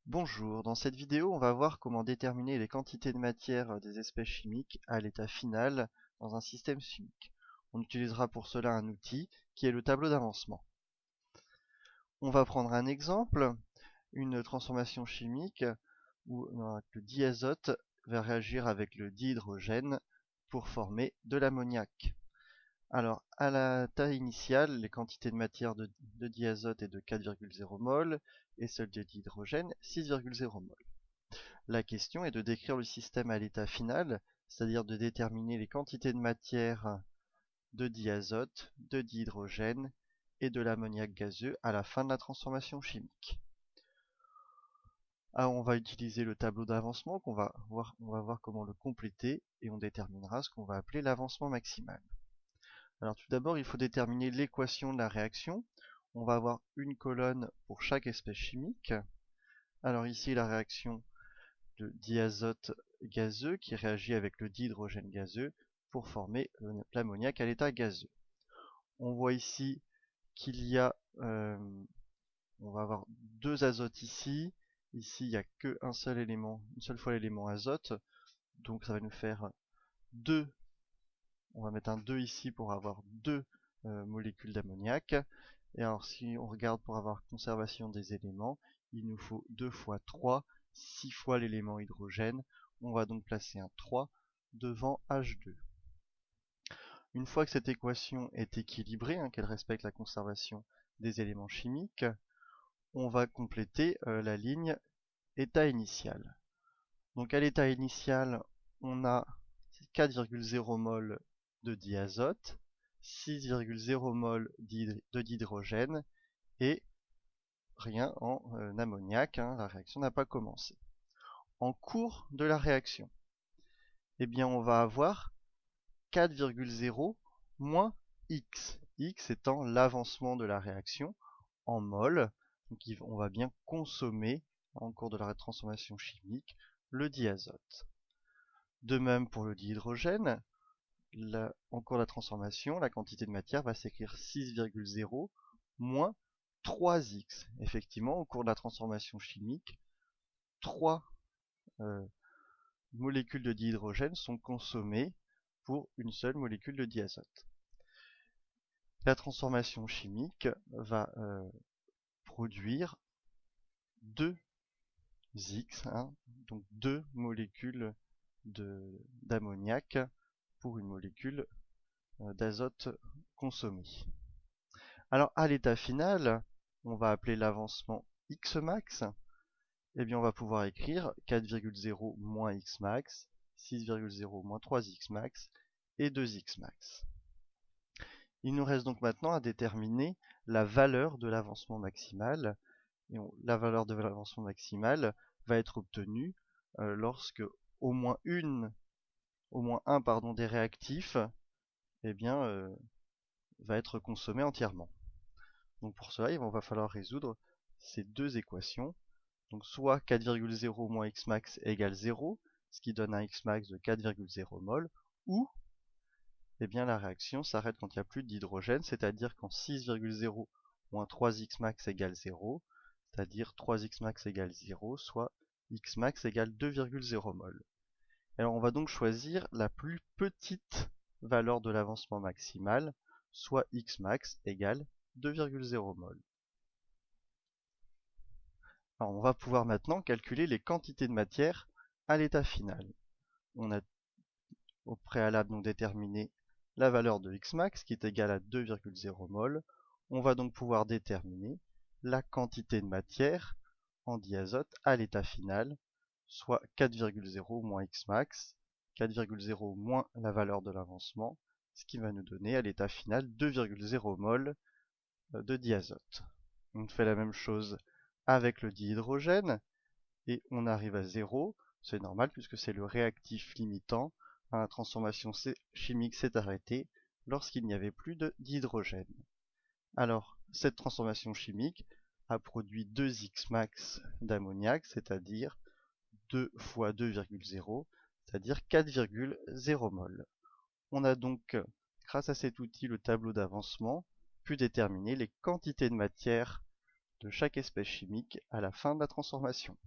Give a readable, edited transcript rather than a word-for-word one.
Bonjour, dans cette vidéo, on va voir comment déterminer les quantités de matière des espèces chimiques à l'état final dans un système chimique. On utilisera pour cela un outil qui est le tableau d'avancement. On va prendre un exemple, une transformation chimique où le diazote va réagir avec le dihydrogène pour former de l'ammoniac. Alors, à la taille initiale, les quantités de matière de diazote est de 4,0 mol et celle de dihydrogène 6,0 mol. La question est de décrire le système à l'état final, c'est-à-dire de déterminer les quantités de matière de diazote, de dihydrogène et de l'ammoniac gazeux à la fin de la transformation chimique. Alors, on va utiliser le tableau d'avancement on va voir comment le compléter et on déterminera ce qu'on va appeler l'avancement maximal. Alors tout d'abord, il faut déterminer l'équation de la réaction. On va avoir une colonne pour chaque espèce chimique. Alors ici, la réaction de diazote gazeux qui réagit avec le dihydrogène gazeux pour former l'ammoniac à l'état gazeux. On voit ici qu'il y a, on va avoir deux azotes ici. Ici, il n'y a qu'un seul élément, une seule fois l'élément azote. Donc ça va nous faire 2. On va mettre un 2 ici pour avoir deux molécules d'ammoniac. Et alors si on regarde pour avoir conservation des éléments, il nous faut 2 fois 3, 6 fois l'élément hydrogène. On va donc placer un 3 devant H2. Une fois que cette équation est équilibrée, qu'elle respecte la conservation des éléments chimiques, on va compléter la ligne état initial. Donc à l'état initial, on a 4,0 mol de diazote, 6,0 mol de dihydrogène et rien en ammoniac, la réaction n'a pas commencé. En cours de la réaction, eh bien on va avoir 4,0 moins X. X étant l'avancement de la réaction en mol. Donc on va bien consommer en cours de la transformation chimique le diazote. De même pour le dihydrogène, en cours de la transformation, la quantité de matière va s'écrire 6,0 moins 3x. Effectivement, au cours de la transformation chimique, 3 molécules de dihydrogène sont consommées pour une seule molécule de diazote. La transformation chimique va produire 2x, donc 2 molécules d'ammoniac pour une molécule d'azote consommée. Alors à l'état final, on va appeler l'avancement Xmax. Eh bien on va pouvoir écrire 4,0 moins Xmax, 6,0 moins 3Xmax et 2Xmax. Il nous reste donc maintenant à déterminer la valeur de l'avancement maximal. Et la valeur de l'avancement maximal va être obtenue lorsque au moins un des réactifs va être consommé entièrement. Donc pour cela, il va falloir résoudre ces deux équations. Donc soit 4,0 moins Xmax égale 0, ce qui donne un Xmax de 4,0 mol, ou la réaction s'arrête quand il n'y a plus d'hydrogène, c'est-à-dire quand 6,0 moins 3Xmax égale 0, c'est-à-dire 3Xmax égale 0, soit Xmax égale 2,0 mol. Alors on va donc choisir la plus petite valeur de l'avancement maximal, soit Xmax égale 2,0 mol. Alors on va pouvoir maintenant calculer les quantités de matière à l'état final. On a au préalable donc déterminé la valeur de Xmax qui est égale à 2,0 mol. On va donc pouvoir déterminer la quantité de matière en diazote à l'état final, soit 4,0 moins Xmax, 4,0 moins la valeur de l'avancement, ce qui va nous donner à l'état final 2,0 mol de diazote. On fait la même chose avec le dihydrogène et on arrive à 0. C'est normal puisque c'est le réactif limitant. La transformation chimique s'est arrêtée lorsqu'il n'y avait plus de dihydrogène. Alors, cette transformation chimique a produit 2X max d'ammoniac, c'est-à-dire 2 fois 2,0, c'est-à-dire 4,0 mol. On a donc, grâce à cet outil, le tableau d'avancement, pu déterminer les quantités de matière de chaque espèce chimique à la fin de la transformation.